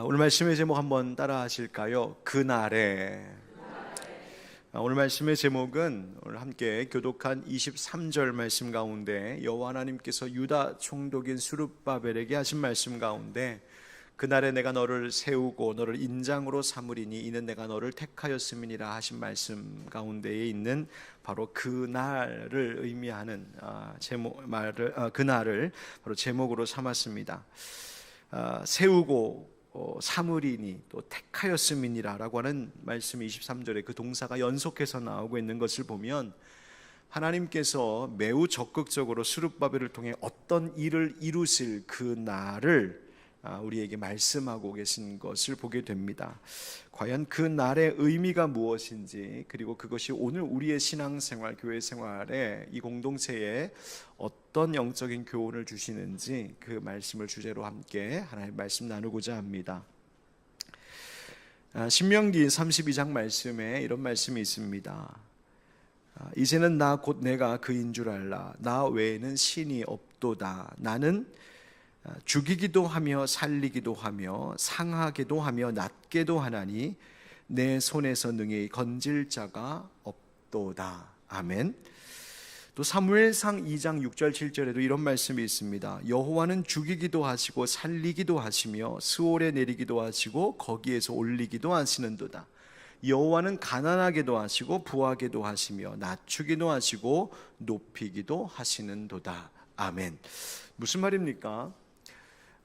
오늘 말씀의 제목 한번 따라 하실까요? 그날에. 오늘 말씀의 제목은 오늘 함께 교독한 23절 말씀 가운데 여호와 하나님께서 유다 총독인 스룹바벨에게 하신 말씀 가운데 그날에 내가 너를 세우고 너를 인장으로 삼으리니 이는 내가 너를 택하였음이니라 하신 말씀 가운데에 있는 바로 그날을 의미하는 그날을 바로 제목으로 삼았습니다. 세우고 사무리니 또 택하였음이니라 라고 하는 말씀 23절에 그 동사가 연속해서 나오고 있는 것을 보면 하나님께서 매우 적극적으로 스룹바벨을 통해 어떤 일을 이루실 그 날을 우리에게 말씀하고 계신 것을 보게 됩니다. 과연 그 날의 의미가 무엇인지, 그리고 그것이 오늘 우리의 신앙생활, 교회 생활에 이 공동체에 어떤 영적인 교훈을 주시는지 그 말씀을 주제로 함께 하나님의 말씀 나누고자 합니다. 신명기 32장 말씀에 이런 말씀이 있습니다. 이제는 나 곧 내가 그인 줄 알라. 나 외에는 신이 없도다. 나는 죽이기도 하며 살리기도 하며 상하게도 하며 낫게도 하나니 내 손에서 능히 건질 자가 없도다. 아멘. 또 사무엘상 2장 6절 7절에도 이런 말씀이 있습니다. 여호와는 죽이기도 하시고 살리기도 하시며 스올에 내리기도 하시고 거기에서 올리기도 하시는도다. 여호와는 가난하게도 하시고 부하게도 하시며 낮추기도 하시고 높이기도 하시는도다. 아멘. 무슨 말입니까?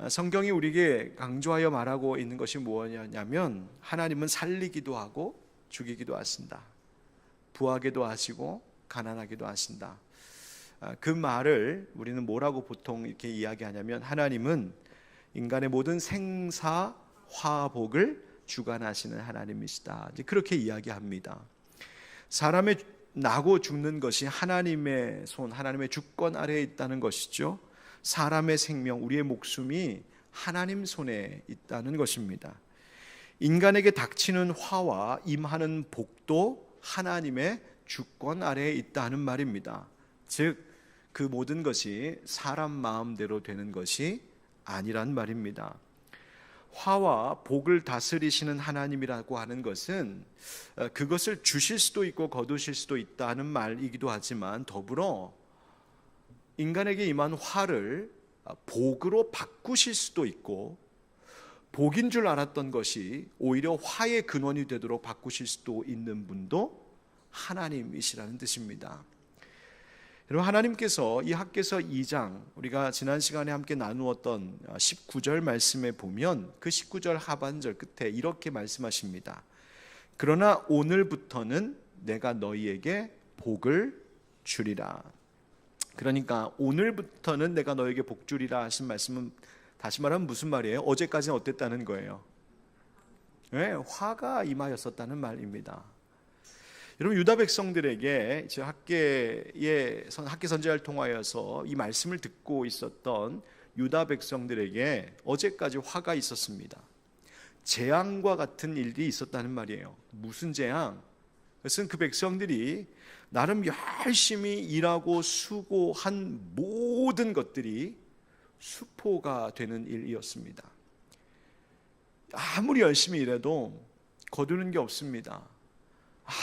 성경이 우리에게 강조하여 말하고 있는 것이 무엇이냐면 하나님은 살리기도 하고 죽이기도 하신다. 부하게도 하시고 가난하게도 하신다. 그 말을 우리는 뭐라고 보통 이렇게 이야기하냐면 하나님은 인간의 모든 생사 화복을 주관하시는 하나님이시다. 그렇게 이야기합니다. 사람의 나고 죽는 것이 하나님의 손, 하나님의 주권 아래에 있다는 것이죠. 사람의 생명, 우리의 목숨이 하나님 손에 있다는 것입니다. 인간에게 닥치는 화와 임하는 복도 하나님의 주권 아래에 있다는 말입니다. 즉, 그 모든 것이 사람 마음대로 되는 것이 아니란 말입니다. 화와 복을 다스리시는 하나님이라고 하는 것은 그것을 주실 수도 있고 거두실 수도 있다는 말이기도 하지만 더불어 인간에게 임한 화를 복으로 바꾸실 수도 있고 복인 줄 알았던 것이 오히려 화의 근원이 되도록 바꾸실 수도 있는 분도 하나님이시라는 뜻입니다. 여러분, 하나님께서 이 학개서 2장 우리가 지난 시간에 함께 나누었던 19절 말씀에 보면 그 19절 하반절 끝에 이렇게 말씀하십니다. 그러나 오늘부터는 내가 너희에게 복을 주리라. 그러니까 오늘부터는 내가 너에게 복 주리라 하신 말씀은 다시 말하면 무슨 말이에요? 어제까지는 어땠다는 거예요? 네, 화가 임하였었다는 말입니다. 여러분, 유다 백성들에게 학개 선지자를 통하여서 이 말씀을 듣고 있었던 유다 백성들에게 어제까지 화가 있었습니다. 재앙과 같은 일이 있었다는 말이에요. 무슨 재앙? 그것은 그 백성들이 나름 열심히 일하고 수고한 모든 것들이 수포가 되는 일이었습니다. 아무리 열심히 일해도 거두는 게 없습니다.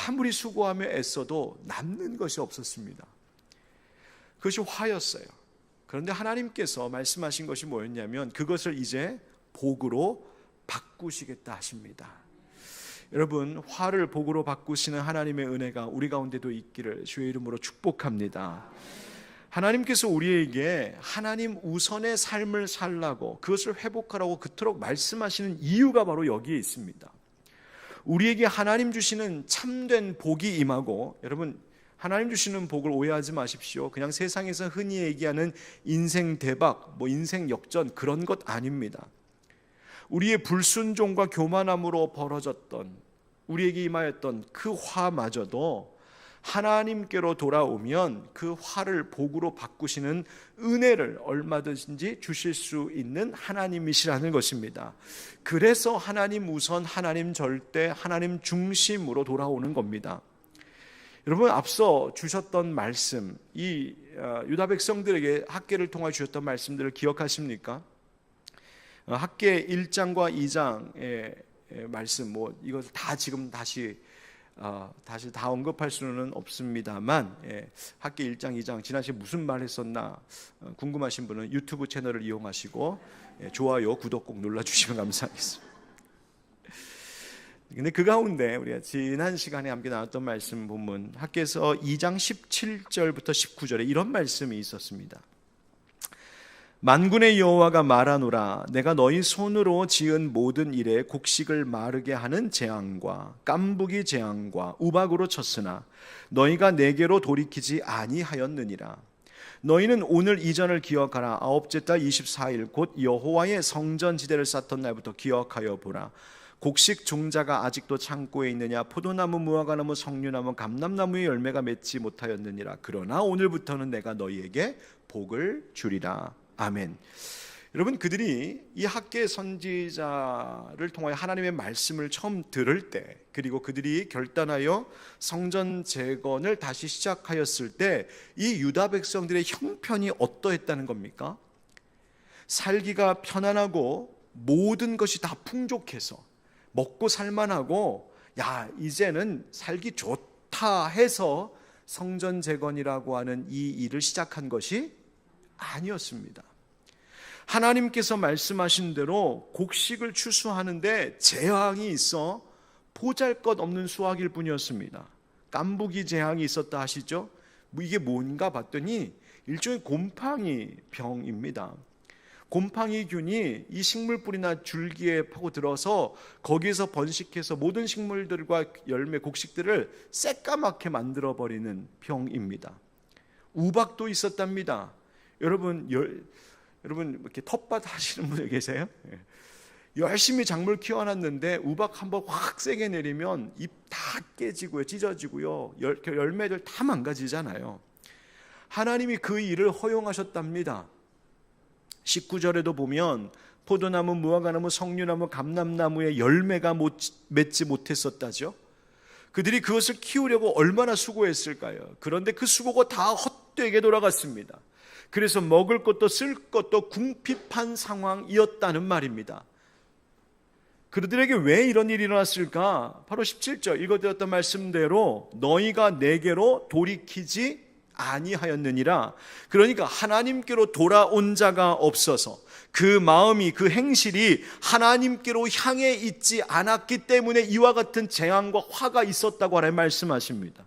아무리 수고하며 애써도 남는 것이 없었습니다. 그것이 화였어요. 그런데 하나님께서 말씀하신 것이 뭐였냐면 그것을 이제 복으로 바꾸시겠다 하십니다. 여러분, 화를 복으로 바꾸시는 하나님의 은혜가 우리 가운데도 있기를 주의 이름으로 축복합니다. 하나님께서 우리에게 하나님 우선의 삶을 살라고, 그것을 회복하라고 그토록 말씀하시는 이유가 바로 여기에 있습니다. 우리에게 하나님 주시는 참된 복이 임하고, 여러분, 하나님 주시는 복을 오해하지 마십시오. 그냥 세상에서 흔히 얘기하는 인생 대박, 인생 역전, 그런 것 아닙니다. 우리의 불순종과 교만함으로 벌어졌던, 우리에게 임하였던 그 화마저도 하나님께로 돌아오면 그 화를 복으로 바꾸시는 은혜를 얼마든지 주실 수 있는 하나님이시라는 것입니다. 그래서 하나님 우선, 하나님 절대, 하나님 중심으로 돌아오는 겁니다. 여러분, 앞서 주셨던 말씀, 이 유다 백성들에게 학개를 통해 주셨던 말씀들을 기억하십니까? 학계 1장과 2장의 말씀, 이것을 다 지금 다시 다 언급할 수는 없습니다만, 학계 1장, 2장 지난 시간에 무슨 말 했었나 궁금하신 분은 유튜브 채널을 이용하시고 좋아요, 구독 꼭 눌러주시면 감사하겠습니다. 근데 그 가운데 우리가 지난 시간에 함께 나눴던 말씀 본문 학계에서 2장 17절부터 19절에 이런 말씀이 있었습니다. 만군의 여호와가 말하노라, 내가 너희 손으로 지은 모든 일에 곡식을 마르게 하는 재앙과 깐부기 재앙과 우박으로 쳤으나 너희가 내게로 돌이키지 아니하였느니라. 너희는 오늘 이전을 기억하라. 아홉째 달 24일 곧 여호와의 성전 지대를 쌓던 날부터 기억하여 보라. 곡식 종자가 아직도 창고에 있느냐? 포도나무, 무화과나무, 석류나무, 감람나무의 열매가 맺지 못하였느니라. 그러나 오늘부터는 내가 너희에게 복을 주리라. 아멘. 여러분, 그들이 이 학계 선지자를 통하여 하나님의 말씀을 처음 들을 때, 그리고 그들이 결단하여 성전 재건을 다시 시작하였을 때 이 유다 백성들의 형편이 어떠했다는 겁니까? 살기가 편안하고 모든 것이 다 풍족해서 먹고 살만하고, 야, 이제는 살기 좋다 해서 성전 재건이라고 하는 이 일을 시작한 것이 아니었습니다. 하나님께서 말씀하신 대로 곡식을 추수하는데 재앙이 있어 보잘것없는 수확일 뿐이었습니다. 깐부기 재앙이 있었다 하시죠? 이게 뭔가 봤더니 일종의 곰팡이 병입니다. 곰팡이균이 이 식물뿌리나 줄기에 파고들어서 거기에서 번식해서 모든 식물들과 열매, 곡식들을 새까맣게 만들어버리는 병입니다. 우박도 있었답니다. 여러분 이렇게 텃밭 하시는 분들 계세요? 열심히 작물 키워놨는데 우박 한번 확 세게 내리면 잎 다 깨지고요, 찢어지고요, 열매들 다 망가지잖아요. 하나님이 그 일을 허용하셨답니다. 19절에도 보면 포도나무, 무화과나무, 석류나무, 감람나무의 열매가 맺지 못했었다죠. 그들이 그것을 키우려고 얼마나 수고했을까요? 그런데 그 수고가 다 헛되게 돌아갔습니다. 그래서 먹을 것도 쓸 것도 궁핍한 상황이었다는 말입니다. 그들에게 왜 이런 일이 일어났을까? 바로 17절 읽어드렸던 말씀대로 너희가 내게로 돌이키지 아니하였느니라. 그러니까 하나님께로 돌아온 자가 없어서 그 마음이, 그 행실이 하나님께로 향해 있지 않았기 때문에 이와 같은 재앙과 화가 있었다고 하나님 말씀하십니다.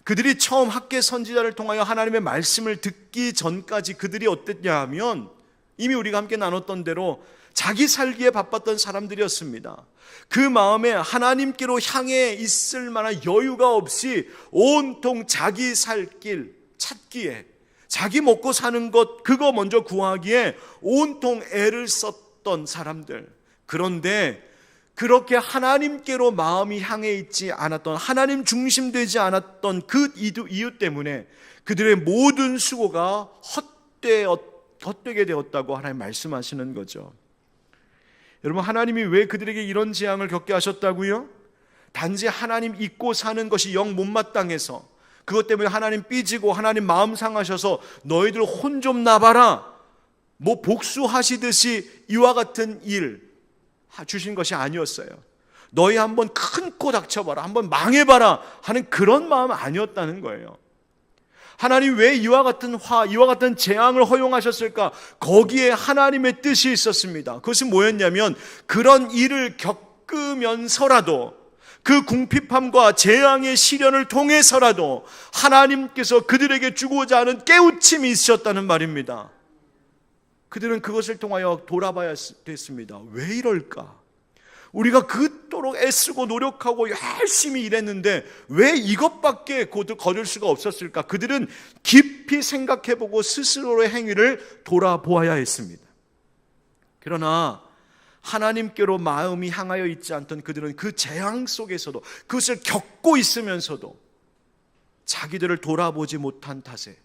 그들이 처음 학계 선지자를 통하여 하나님의 말씀을 듣기 전까지 그들이 어땠냐 하면 이미 우리가 함께 나눴던 대로 자기 살기에 바빴던 사람들이었습니다. 그 마음에 하나님께로 향해 있을 만한 여유가 없이 온통 자기 살 길 찾기에, 자기 먹고 사는 것 그거 먼저 구하기에 온통 애를 썼던 사람들. 그런데 그렇게 하나님께로 마음이 향해 있지 않았던, 하나님 중심되지 않았던 그 이유 때문에 그들의 모든 수고가 헛되게 되었다고 하나님 말씀하시는 거죠. 여러분, 하나님이 왜 그들에게 이런 재앙을 겪게 하셨다고요? 단지 하나님 잊고 사는 것이 영 못마땅해서, 그것 때문에 하나님 삐지고 하나님 마음 상하셔서 너희들 혼 좀 나봐라, 복수하시듯이 이와 같은 일 주신 것이 아니었어요. 너희 한번 큰 코 닥쳐봐라, 한번 망해봐라 하는 그런 마음 아니었다는 거예요. 하나님 왜 이와 같은 이와 같은 재앙을 허용하셨을까? 거기에 하나님의 뜻이 있었습니다. 그것은 뭐였냐면, 그런 일을 겪으면서라도, 그 궁핍함과 재앙의 시련을 통해서라도 하나님께서 그들에게 주고자 하는 깨우침이 있으셨다는 말입니다. 그들은 그것을 통하여 돌아봐야 됐습니다. 왜 이럴까? 우리가 그토록 애쓰고 노력하고 열심히 일했는데 왜 이것밖에 거둘 수가 없었을까? 그들은 깊이 생각해보고 스스로의 행위를 돌아보아야 했습니다. 그러나 하나님께로 마음이 향하여 있지 않던 그들은 그 재앙 속에서도, 그것을 겪고 있으면서도 자기들을 돌아보지 못한 탓에,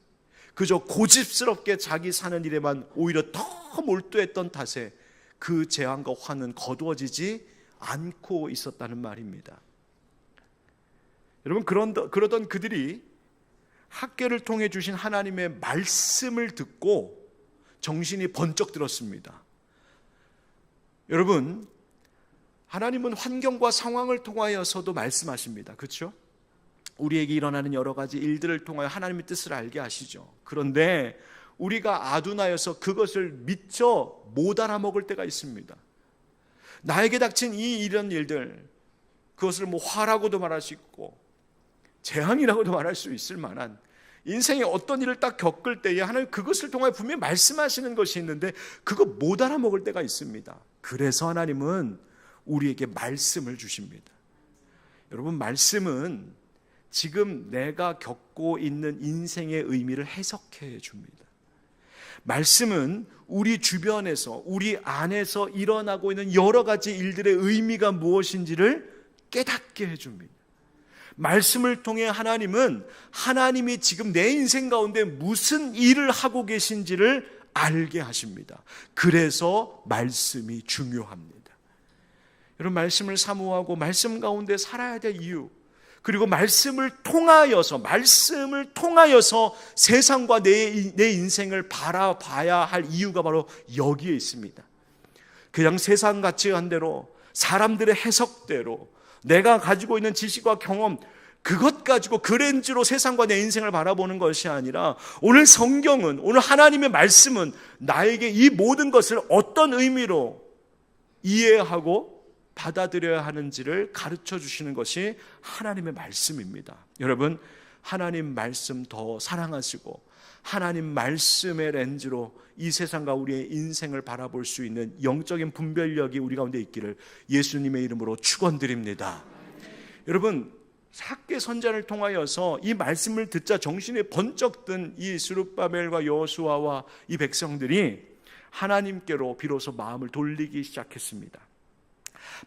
그저 고집스럽게 자기 사는 일에만 오히려 더 몰두했던 탓에 그 재앙과 화는 거두어지지 않고 있었다는 말입니다. 여러분, 그러던 그들이 학계를 통해 주신 하나님의 말씀을 듣고 정신이 번쩍 들었습니다. 여러분, 하나님은 환경과 상황을 통하여서도 말씀하십니다. 그렇죠? 우리에게 일어나는 여러 가지 일들을 통하여 하나님의 뜻을 알게 하시죠. 그런데 우리가 아둔하여서 그것을 미처 못 알아먹을 때가 있습니다. 나에게 닥친 이런 일들, 그것을 화라고도 말할 수 있고 재앙이라고도 말할 수 있을 만한 인생의 어떤 일을 딱 겪을 때에 하나님 그것을 통하여 분명히 말씀하시는 것이 있는데 그거 못 알아먹을 때가 있습니다. 그래서 하나님은 우리에게 말씀을 주십니다. 여러분, 말씀은 지금 내가 겪고 있는 인생의 의미를 해석해 줍니다. 말씀은 우리 주변에서, 우리 안에서 일어나고 있는 여러 가지 일들의 의미가 무엇인지를 깨닫게 해줍니다. 말씀을 통해 하나님은 하나님이 지금 내 인생 가운데 무슨 일을 하고 계신지를 알게 하십니다. 그래서 말씀이 중요합니다. 여러분, 말씀을 사모하고 말씀 가운데 살아야 될 이유, 그리고 말씀을 통하여서 세상과 내 인생을 바라봐야 할 이유가 바로 여기에 있습니다. 그냥 세상 가치관 대로, 사람들의 해석대로 내가 가지고 있는 지식과 경험, 그것 가지고 그 렌즈로 세상과 내 인생을 바라보는 것이 아니라 오늘 성경은, 오늘 하나님의 말씀은 나에게 이 모든 것을 어떤 의미로 이해하고 받아들여야 하는지를 가르쳐 주시는 것이 하나님의 말씀입니다. 여러분, 하나님 말씀 더 사랑하시고 하나님 말씀의 렌즈로 이 세상과 우리의 인생을 바라볼 수 있는 영적인 분별력이 우리 가운데 있기를 예수님의 이름으로 축원드립니다. 여러분, 학개 선전을 통하여서 이 말씀을 듣자 정신에 번쩍 든 이 스룹바벨과 여호수아와 이 백성들이 하나님께로 비로소 마음을 돌리기 시작했습니다.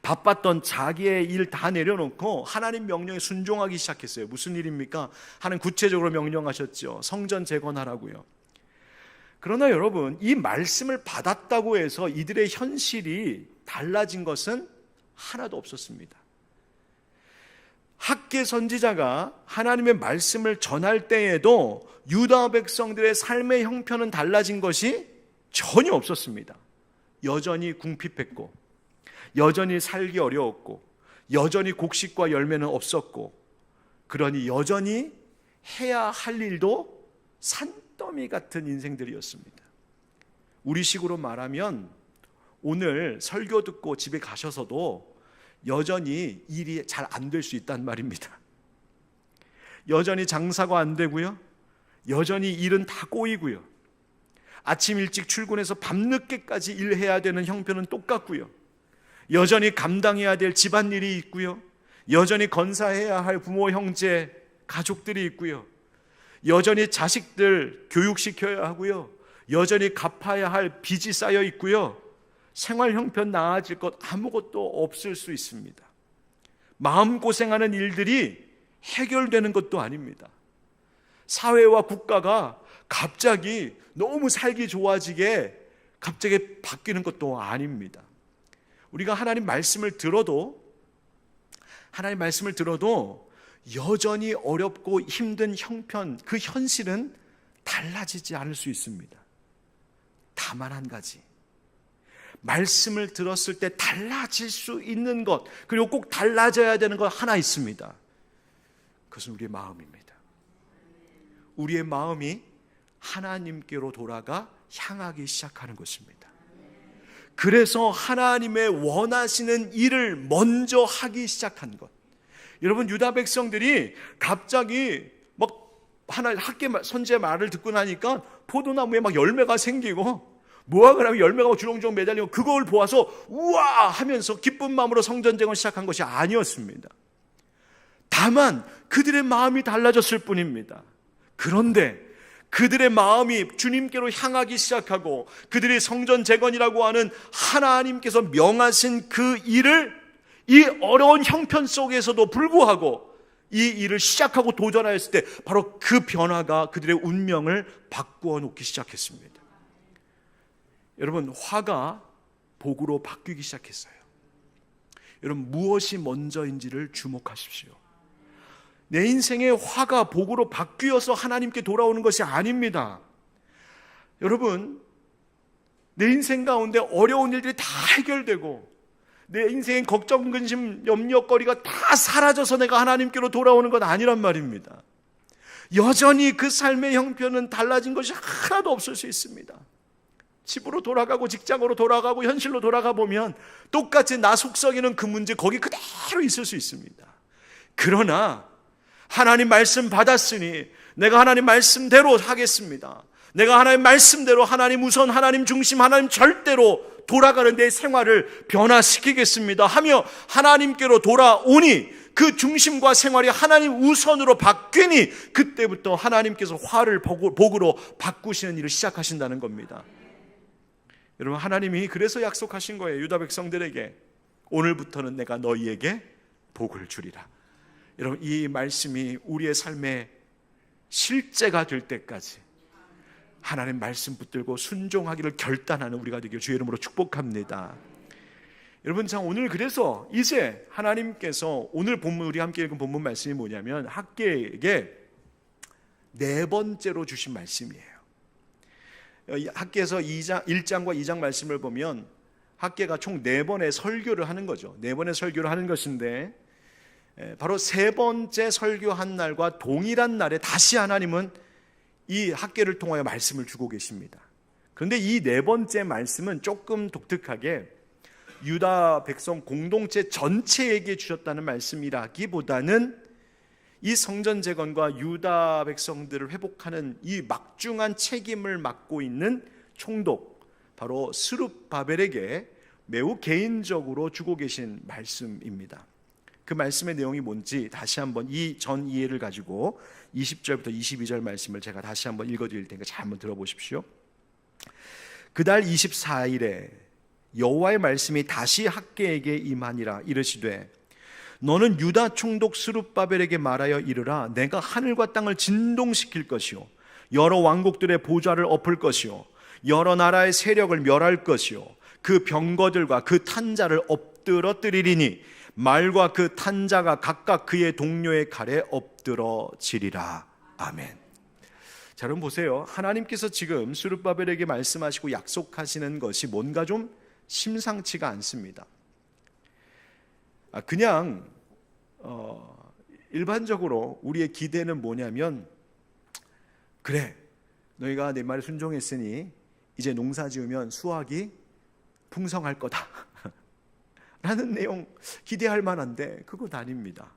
바빴던 자기의 일 다 내려놓고 하나님 명령에 순종하기 시작했어요. 무슨 일입니까? 하나님 구체적으로 명령하셨죠. 성전 재건하라고요. 그러나 여러분, 이 말씀을 받았다고 해서 이들의 현실이 달라진 것은 하나도 없었습니다. 학개 선지자가 하나님의 말씀을 전할 때에도 유다 백성들의 삶의 형편은 달라진 것이 전혀 없었습니다. 여전히 궁핍했고, 여전히 살기 어려웠고, 여전히 곡식과 열매는 없었고, 그러니 여전히 해야 할 일도 산더미 같은 인생들이었습니다. 우리식으로 말하면 오늘 설교 듣고 집에 가셔서도 여전히 일이 잘 안 될 수 있단 말입니다. 여전히 장사가 안 되고요, 여전히 일은 다 꼬이고요, 아침 일찍 출근해서 밤늦게까지 일해야 되는 형편은 똑같고요, 여전히 감당해야 될 집안일이 있고요, 여전히 건사해야 할 부모, 형제, 가족들이 있고요, 여전히 자식들 교육시켜야 하고요, 여전히 갚아야 할 빚이 쌓여 있고요, 생활 형편 나아질 것 아무것도 없을 수 있습니다. 마음고생하는 일들이 해결되는 것도 아닙니다. 사회와 국가가 갑자기 너무 살기 좋아지게 갑자기 바뀌는 것도 아닙니다. 우리가 하나님 말씀을 들어도 여전히 어렵고 힘든 형편, 그 현실은 달라지지 않을 수 있습니다. 다만 한 가지, 말씀을 들었을 때 달라질 수 있는 것, 그리고 꼭 달라져야 되는 것 하나 있습니다. 그것은 우리의 마음입니다. 우리의 마음이 하나님께로 돌아가 향하기 시작하는 것입니다. 그래서 하나님의 원하시는 일을 먼저 하기 시작한 것. 여러분, 유다 백성들이 갑자기 학개 선지의 말을 듣고 나니까 포도나무에 열매가 생기고, 무화과 나무에 열매가 주렁주렁 매달리고, 그걸 보아서 우와 하면서 기쁜 마음으로 성전쟁을 시작한 것이 아니었습니다. 다만 그들의 마음이 달라졌을 뿐입니다. 그런데 그들의 마음이 주님께로 향하기 시작하고, 그들이 성전 재건이라고 하는 하나님께서 명하신 그 일을 이 어려운 형편 속에서도 불구하고 이 일을 시작하고 도전하였을 때 바로 그 변화가 그들의 운명을 바꾸어 놓기 시작했습니다. 여러분, 화가 복으로 바뀌기 시작했어요. 여러분, 무엇이 먼저인지를 주목하십시오. 내 인생의 화가 복으로 바뀌어서 하나님께 돌아오는 것이 아닙니다. 여러분, 내 인생 가운데 어려운 일들이 다 해결되고 내 인생의 걱정, 근심, 염려거리가 다 사라져서 내가 하나님께로 돌아오는 건 아니란 말입니다. 여전히 그 삶의 형편은 달라진 것이 하나도 없을 수 있습니다. 집으로 돌아가고 직장으로 돌아가고 현실로 돌아가 보면 똑같이 나 속썩이는 그 문제 거기 그대로 있을 수 있습니다. 그러나 하나님 말씀 받았으니 내가 하나님 말씀대로 하겠습니다. 내가 하나님 말씀대로 하나님 우선, 하나님 중심, 하나님 절대로 돌아가는 내 생활을 변화시키겠습니다 하며 하나님께로 돌아오니 그 중심과 생활이 하나님 우선으로 바뀌니 그때부터 하나님께서 화를 복으로 바꾸시는 일을 시작하신다는 겁니다. 여러분, 하나님이 그래서 약속하신 거예요. 유다 백성들에게 오늘부터는 내가 너희에게 복을 주리라. 여러분, 이 말씀이 우리의 삶에 실제가 될 때까지 하나님 말씀 붙들고 순종하기를 결단하는 우리가 되길 주의 이름으로 축복합니다. 여러분, 자, 오늘 그래서 이제 하나님께서 오늘 본문, 우리 함께 읽은 본문 말씀이 뭐냐면 학개에게 네 번째로 주신 말씀이에요. 학개에서 1장과 2장 말씀을 보면 학개가 총 4번의 설교를 하는 거죠. 4번의 설교를 하는 것인데 바로 세 번째 설교한 날과 동일한 날에 다시 하나님은 이 학개를 통하여 말씀을 주고 계십니다. 그런데 이 네 번째 말씀은 조금 독특하게 유다 백성 공동체 전체에게 주셨다는 말씀이라기보다는 이 성전 재건과 유다 백성들을 회복하는 이 막중한 책임을 맡고 있는 총독, 바로 스룹바벨에게 매우 개인적으로 주고 계신 말씀입니다. 그 말씀의 내용이 뭔지 다시 한번 이 전 이해를 가지고 20절부터 22절 말씀을 제가 다시 한번 읽어드릴 테니까 잘 한번 들어보십시오. 그달 24일에 여호와의 말씀이 다시 학개에게 임하니라. 이르시되 너는 유다 총독 스룹바벨에게 말하여 이르라. 내가 하늘과 땅을 진동시킬 것이요 여러 왕국들의 보좌를 엎을 것이요 여러 나라의 세력을 멸할 것이요 그 병거들과 그 탄자를 엎드러뜨리리니 말과 그 탄자가 각각 그의 동료의 칼에 엎드러지리라. 아멘. 자, 여러분 보세요. 하나님께서 지금 스룹바벨에게 말씀하시고 약속하시는 것이 뭔가 좀 심상치가 않습니다. 그냥 일반적으로 우리의 기대는 뭐냐면, 그래, 너희가 내 말에 순종했으니 이제 농사 지으면 수확이 풍성할 거다 라는 내용 기대할 만한데 그건 아닙니다.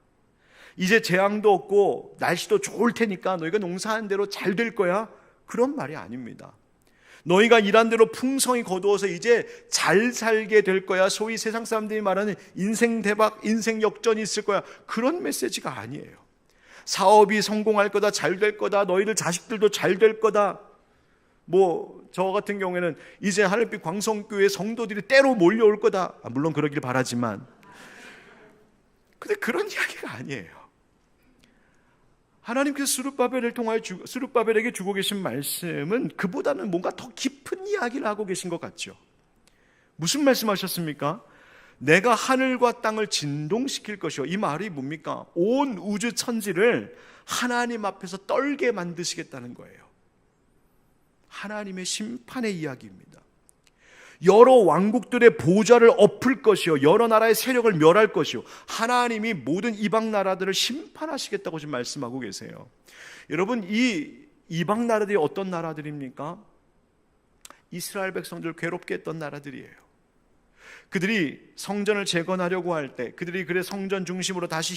이제 재앙도 없고 날씨도 좋을 테니까 너희가 농사한 대로 잘 될 거야, 그런 말이 아닙니다. 너희가 일한 대로 풍성히 거두어서 이제 잘 살게 될 거야, 소위 세상 사람들이 말하는 인생 대박, 인생 역전이 있을 거야, 그런 메시지가 아니에요. 사업이 성공할 거다, 잘 될 거다, 너희들 자식들도 잘 될 거다. 저 같은 경우에는 이제 하늘빛 광성교회 성도들이 때로 몰려올 거다. 물론 그러길 바라지만, 근데 그런 이야기가 아니에요. 하나님께서 스룹바벨을 통하여 스룹바벨에게 주고 계신 말씀은 그보다는 뭔가 더 깊은 이야기를 하고 계신 것 같죠. 무슨 말씀하셨습니까? 내가 하늘과 땅을 진동시킬 것이요. 이 말이 뭡니까? 온 우주 천지를 하나님 앞에서 떨게 만드시겠다는 거예요. 하나님의 심판의 이야기입니다. 여러 왕국들의 보좌를 엎을 것이요 여러 나라의 세력을 멸할 것이요 하나님이 모든 이방 나라들을 심판하시겠다고 지금 말씀하고 계세요. 여러분, 이 이방 나라들이 어떤 나라들입니까? 이스라엘 백성들을 괴롭게 했던 나라들이에요. 그들이 성전을 재건하려고 할 때, 그들이 그래 성전 중심으로 다시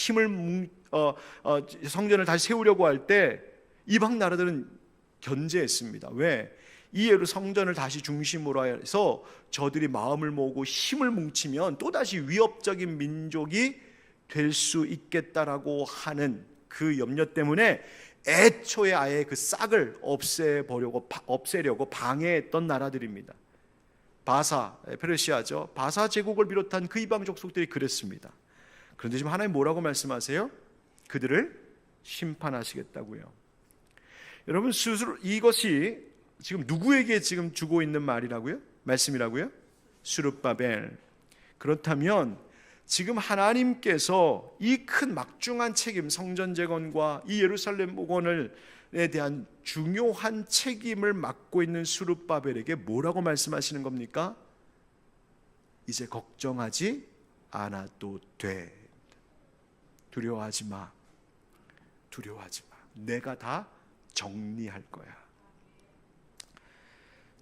성전을 다시 세우려고 할 때 이방 나라들은 견제했습니다. 왜? 이 성전을 다시 중심으로 해서 저들이 마음을 모으고 힘을 뭉치면 또다시 위협적인 민족이 될 수 있겠다라고 하는 그 염려 때문에 애초에 아예 그 싹을 없애려고 방해했던 나라들입니다. 바사, 페르시아죠. 바사 제국을 비롯한 그 이방 족속들이 그랬습니다. 그런데 지금 하나님 뭐라고 말씀하세요? 그들을 심판하시겠다고요. 여러분, 스스로 이것이 지금 누구에게 지금 주고 있는 말이라고요? 말씀이라고요? 스룹바벨. 그렇다면 지금 하나님께서 이 큰 막중한 책임, 성전 재건과 이 예루살렘 복원을 대한 중요한 책임을 맡고 있는 스룹바벨에게 뭐라고 말씀하시는 겁니까? 이제 걱정하지 않아도 돼. 두려워하지 마. 두려워하지 마. 내가 다 정리할 거야.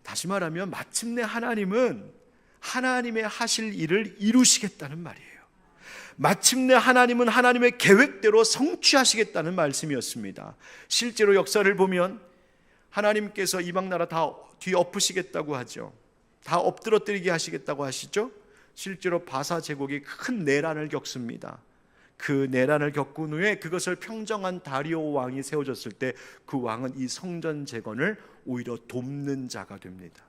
다시 말하면 마침내 하나님은 하나님의 하실 일을 이루시겠다는 말이에요. 마침내 하나님은 하나님의 계획대로 성취하시겠다는 말씀이었습니다. 실제로 역사를 보면 하나님께서 이방 나라 다 뒤엎으시겠다고 하죠. 다 엎드러뜨리게 하시겠다고 하시죠. 실제로 바사 제국이 큰 내란을 겪습니다. 그 내란을 겪은 후에 그것을 평정한 다리오 왕이 세워졌을 때 그 왕은 이 성전 재건을 오히려 돕는 자가 됩니다.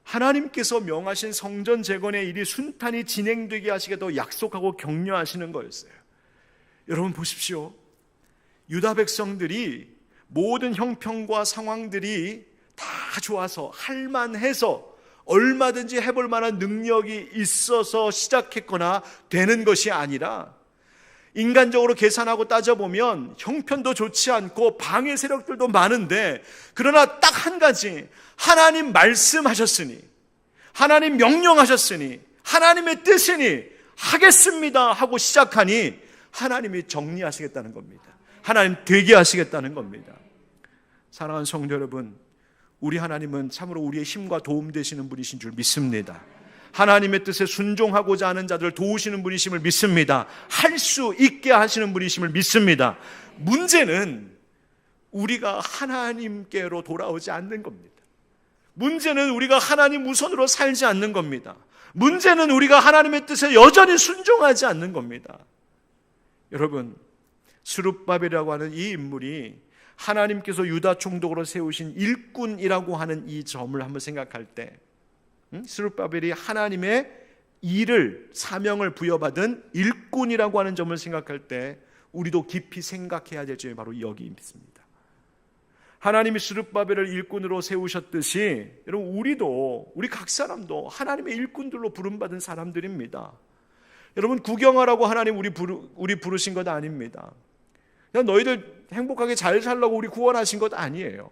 하나님께서 명하신 성전 재건의 일이 순탄히 진행되게 하시겠다고 약속하고 격려하시는 거였어요. 여러분 보십시오. 유다 백성들이 모든 형편과 상황들이 다 좋아서 할만해서 얼마든지 해볼 만한 능력이 있어서 시작했거나 되는 것이 아니라 인간적으로 계산하고 따져보면 형편도 좋지 않고 방해 세력들도 많은데, 그러나 딱 한 가지, 하나님 말씀하셨으니, 하나님 명령하셨으니, 하나님의 뜻이니 하겠습니다 하고 시작하니 하나님이 정리하시겠다는 겁니다. 하나님 되게 하시겠다는 겁니다. 사랑하는 성도 여러분, 우리 하나님은 참으로 우리의 힘과 도움 되시는 분이신 줄 믿습니다. 하나님의 뜻에 순종하고자 하는 자들을 도우시는 분이심을 믿습니다. 할 수 있게 하시는 분이심을 믿습니다. 문제는 우리가 하나님께로 돌아오지 않는 겁니다. 문제는 우리가 하나님 우선으로 살지 않는 겁니다. 문제는 우리가 하나님의 뜻에 여전히 순종하지 않는 겁니다. 여러분, 스룹바벨이라고 하는 이 인물이 하나님께서 유다 총독으로 세우신 일꾼이라고 하는 이 점을 한번 생각할 때, 스룹바벨이 하나님의 일을, 사명을 부여받은 일꾼이라고 하는 점을 생각할 때 우리도 깊이 생각해야 될 점이 바로 여기 있습니다. 하나님이 스룹바벨을 일꾼으로 세우셨듯이 여러분, 우리 각 사람도 하나님의 일꾼들로 부름받은 사람들입니다. 여러분, 구경하라고 하나님 우리 부르신 것 아닙니다. 그냥 너희들 행복하게 잘 살라고 우리 구원하신 것 아니에요.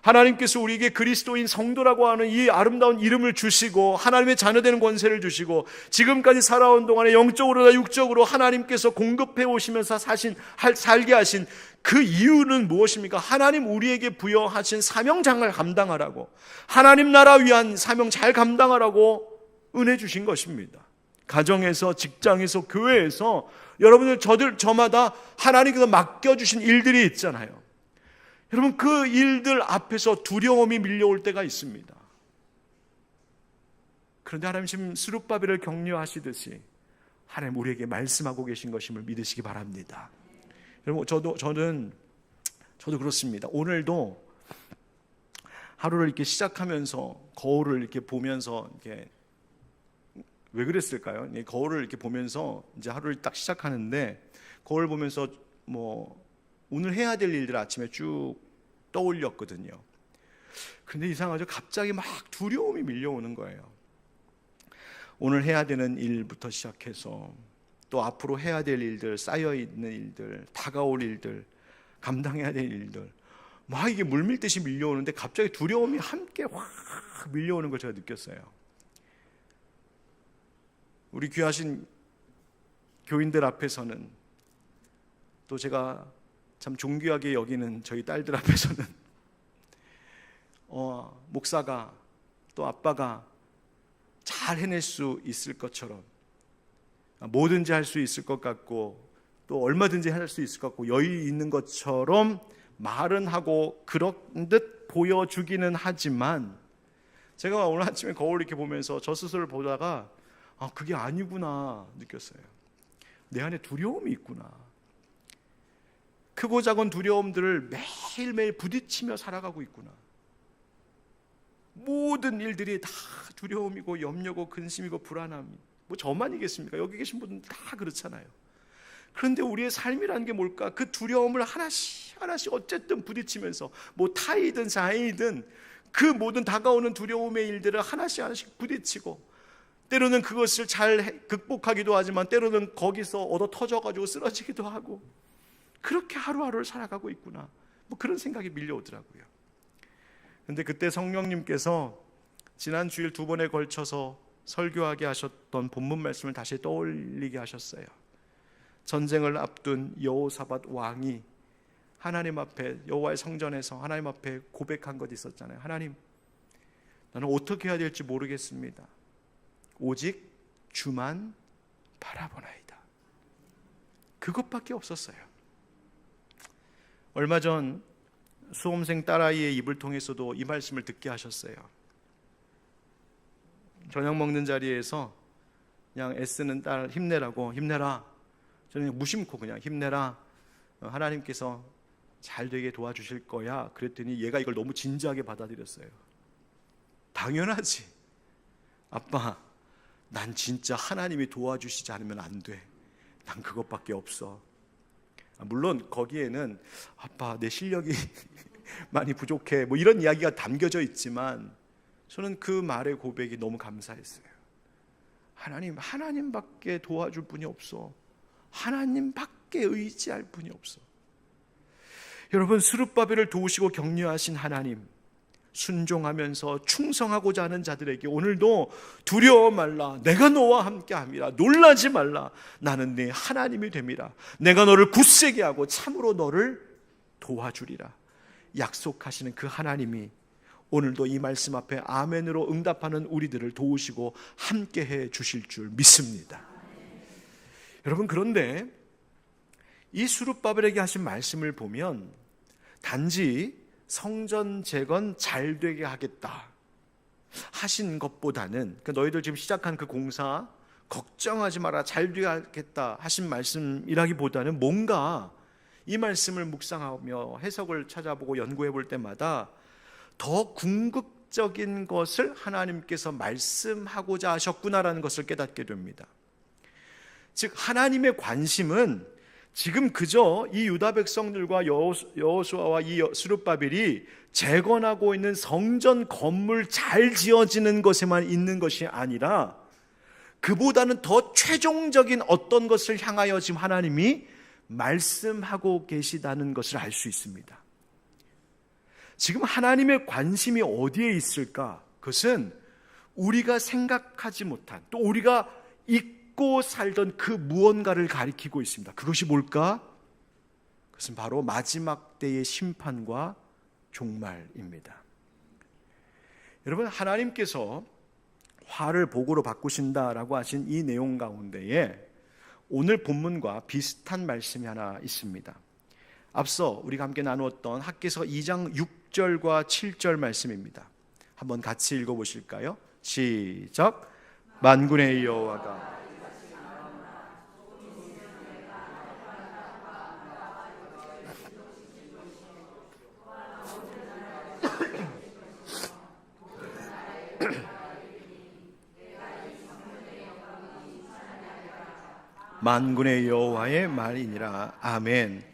하나님께서 우리에게 그리스도인 성도라고 하는 이 아름다운 이름을 주시고 하나님의 자녀되는 권세를 주시고 지금까지 살아온 동안에 영적으로나 육적으로 하나님께서 공급해 오시면서 살게 하신 그 이유는 무엇입니까? 하나님 우리에게 부여하신 사명장을 감당하라고, 하나님 나라 위한 사명 잘 감당하라고 은혜 주신 것입니다. 가정에서, 직장에서, 교회에서 여러분들 저마다 하나님께서 맡겨주신 일들이 있잖아요. 여러분, 그 일들 앞에서 두려움이 밀려올 때가 있습니다. 그런데 하나님 지금 스룹바벨을 격려하시듯이 하나님 우리에게 말씀하고 계신 것임을 믿으시기 바랍니다. 여러분, 저도 그렇습니다. 오늘도 하루를 이렇게 시작하면서 거울을 이렇게 보면서 이렇게, 왜 그랬을까요? 거울을 이렇게 보면서 이제 하루를 딱 시작하는데 거울 보면서 오늘 해야 될 일들 아침에 쭉 떠올렸거든요. 근데 이상하죠? 갑자기 막 두려움이 밀려오는 거예요. 오늘 해야 되는 일부터 시작해서 또 앞으로 해야 될 일들, 쌓여있는 일들, 다가올 일들, 감당해야 될 일들, 막 이게 물밀듯이 밀려오는데 갑자기 두려움이 함께 확 밀려오는 걸 제가 느꼈어요. 우리 귀하신 교인들 앞에서는, 또 제가 참 존귀하게 여기는 저희 딸들 앞에서는 목사가, 또 아빠가 잘 해낼 수 있을 것처럼, 뭐든지 할 수 있을 것 같고 또 얼마든지 할 수 있을 것 같고 여유 있는 것처럼 말은 하고 그런 듯 보여주기는 하지만, 제가 오늘 아침에 거울 이렇게 보면서 저 스스로를 보다가 그게 아니구나 느꼈어요. 내 안에 두려움이 있구나. 크고 작은 두려움들을 매일매일 부딪히며 살아가고 있구나. 모든 일들이 다 두려움이고 염려고 근심이고 불안함이, 저만이겠습니까? 여기 계신 분들은 다 그렇잖아요. 그런데 우리의 삶이라는 게 뭘까? 그 두려움을 하나씩 어쨌든 부딪히면서 타이든 자이든 그 모든 다가오는 두려움의 일들을 하나씩 부딪히고, 때로는 그것을 잘 극복하기도 하지만 때로는 거기서 얻어 터져가지고 쓰러지기도 하고, 그렇게 하루하루를 살아가고 있구나, 뭐 그런 생각이 밀려오더라고요. 그런데 그때 성령님께서 지난 주일 2번에 걸쳐서 설교하게 하셨던 본문 말씀을 다시 떠올리게 하셨어요. 전쟁을 앞둔 여호사밧 왕이 하나님 앞에, 여호와의 성전에서 하나님 앞에 고백한 것이 있었잖아요. 하나님, 나는 어떻게 해야 될지 모르겠습니다. 오직 주만 바라보나이다. 그것밖에 없었어요. 얼마 전 수험생 딸아이의 입을 통해서도 이 말씀을 듣게 하셨어요. 저녁 먹는 자리에서 그냥 애쓰는 딸 힘내라고, 힘내라, 저는 무심코 그냥 힘내라, 하나님께서 잘 되게 도와주실 거야, 그랬더니 얘가 이걸 너무 진지하게 받아들였어요. 당연하지, 아빠, 난 진짜 하나님이 도와주시지 않으면 안 돼. 난 그것밖에 없어. 물론 거기에는 아빠, 내 실력이 많이 부족해, 뭐 이런 이야기가 담겨져 있지만 저는 그 말의 고백이 너무 감사했어요. 하나님밖에 도와줄 분이 없어. 하나님밖에 의지할 분이 없어. 여러분, 스룹바벨을 도우시고 격려하신 하나님, 순종하면서 충성하고자 하는 자들에게 오늘도 두려워 말라, 내가 너와 함께함이라, 놀라지 말라, 나는 네 하나님이 됨이라, 내가 너를 굳세게 하고 참으로 너를 도와주리라 약속하시는 그 하나님이 오늘도 이 말씀 앞에 아멘으로 응답하는 우리들을 도우시고 함께해 주실 줄 믿습니다. 여러분, 그런데 이 스룹바벨에게 하신 말씀을 보면 단지 성전 재건 잘 되게 하겠다 하신 것보다는, 너희들 지금 시작한 그 공사 걱정하지 마라, 잘 되게 하겠다 하신 말씀이라기보다는 뭔가 이 말씀을 묵상하며 해석을 찾아보고 연구해 볼 때마다 더 궁극적인 것을 하나님께서 말씀하고자 하셨구나라는 것을 깨닫게 됩니다. 즉, 하나님의 관심은 지금 그저 이 유다 백성들과 여호수아와 이 스룹바벨이 재건하고 있는 성전 건물 잘 지어지는 것에만 있는 것이 아니라 그보다는 더 최종적인 어떤 것을 향하여 지금 하나님이 말씀하고 계시다는 것을 알 수 있습니다. 지금 하나님의 관심이 어디에 있을까? 그것은 우리가 생각하지 못한, 또 우리가 잊고 살던 그 무언가를 가리키고 있습니다. 그것이 뭘까? 그것은 바로 마지막 때의 심판과 종말입니다. 여러분, 하나님께서 화를 복으로 바꾸신다라고 하신 이 내용 가운데에 오늘 본문과 비슷한 말씀이 하나 있습니다. 앞서 우리가 함께 나누었던 학개서 2장 6절과 7절 말씀입니다. 한번 같이 읽어보실까요? 시작. 만군의 여호와가 만군의 여호와의 말이니라. 아멘.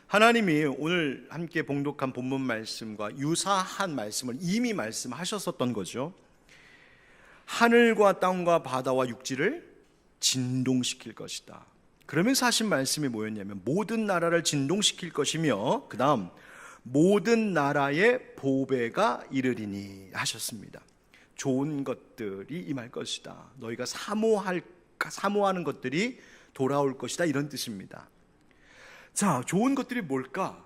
하나님이 오늘 함께 봉독한 본문 말씀과 유사한 말씀을 이미 말씀하셨었던 거죠. 하늘과 땅과 바다와 육지를 진동시킬 것이다. 그러면서 하신 말씀이 뭐였냐면 모든 나라를 진동시킬 것이며 그 다음 모든 나라의 보배가 이르리니 하셨습니다. 좋은 것들이 임할 것이다. 너희가 사모하는 것들이 돌아올 것이다, 이런 뜻입니다. 자, 좋은 것들이 뭘까?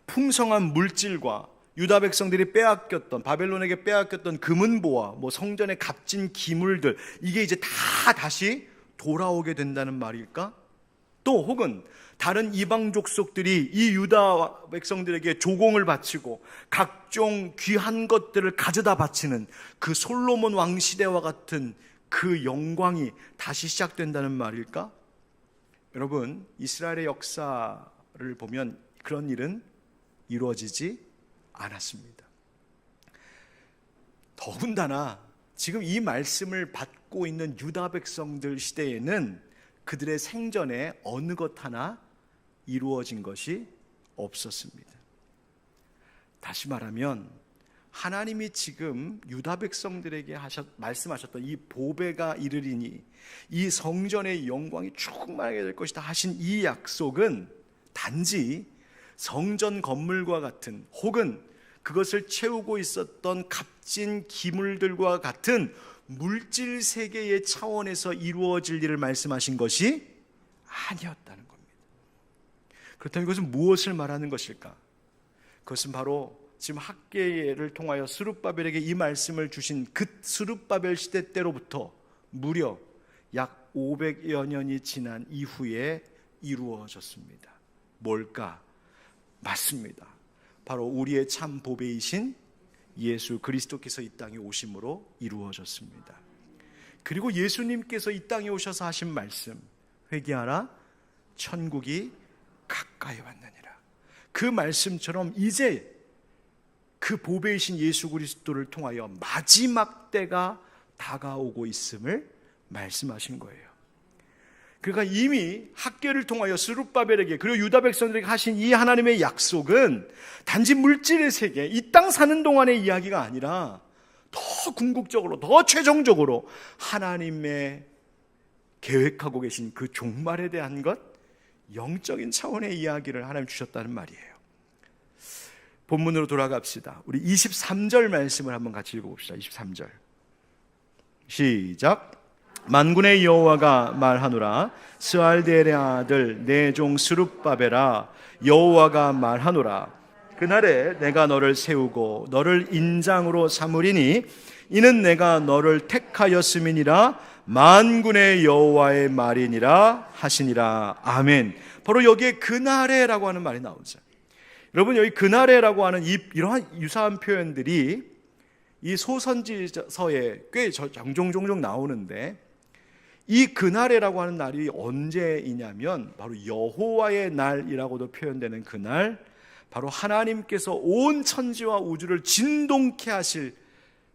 풍성한 물질과 유다 백성들이 빼앗겼던, 바벨론에게 빼앗겼던 금은보화, 성전의 값진 기물들, 이게 이제 다 다시 돌아오게 된다는 말일까? 또 혹은 다른 이방 족속들이 이 유다 백성들에게 조공을 바치고 각종 귀한 것들을 가져다 바치는 그 솔로몬 왕 시대와 같은 그 영광이 다시 시작된다는 말일까? 여러분, 이스라엘의 역사를 보면 그런 일은 이루어지지 않았습니다. 더군다나 지금 이 말씀을 받고 있는 유다 백성들 시대에는 그들의 생전에 어느 것 하나 이루어진 것이 없었습니다. 다시 말하면 하나님이 지금 유다 백성들에게 말씀하셨던 이 보배가 이르리니 이 성전의 영광이 충만하게 될 것이다 하신 이 약속은 단지 성전 건물과 같은, 혹은 그것을 채우고 있었던 값진 기물들과 같은 물질 세계의 차원에서 이루어질 일을 말씀하신 것이 아니었다는 겁니다. 그렇다면 이것은 무엇을 말하는 것일까? 그것은 바로 지금 학개를 통하여 스룹바벨에게 이 말씀을 주신 그 스룹바벨 시대 때로부터 무려 약 500여 년이 지난 이후에 이루어졌습니다. 뭘까? 맞습니다. 바로 우리의 참 보배이신 예수 그리스도께서 이 땅에 오심으로 이루어졌습니다. 그리고 예수님께서 이 땅에 오셔서 하신 말씀, 회개하라, 천국이 가까이 왔느니라. 그 말씀처럼 이제 그 보배이신 예수 그리스도를 통하여 마지막 때가 다가오고 있음을 말씀하신 거예요. 그러니까 이미 학개를 통하여 스룹바벨에게 그리고 유다 백성들에게 하신 이 하나님의 약속은 단지 물질의 세계, 이 땅 사는 동안의 이야기가 아니라 더 궁극적으로, 더 최종적으로 하나님의 계획하고 계신 그 종말에 대한 것, 영적인 차원의 이야기를 하나님 주셨다는 말이에요. 본문으로 돌아갑시다. 우리 23절 말씀을 한번 같이 읽어봅시다. 23절 시작. 만군의 여호와가 말하노라. 스알디엘의 아들 내 종 스룹바벨아, 여호와가 말하노라. 그날에 내가 너를 세우고 너를 인장으로 삼으리니 이는 내가 너를 택하였음이니라. 만군의 여호와의 말이니라 하시니라. 아멘. 바로 여기에 그날에라고 하는 말이 나오죠. 여러분, 여기 그날에라고 하는 이러한 유사한 표현들이 이 소선지서에 꽤 종종 나오는데, 이 그날에라고 하는 날이 언제이냐면 바로 여호와의 날이라고도 표현되는 그날, 바로 하나님께서 온 천지와 우주를 진동케 하실,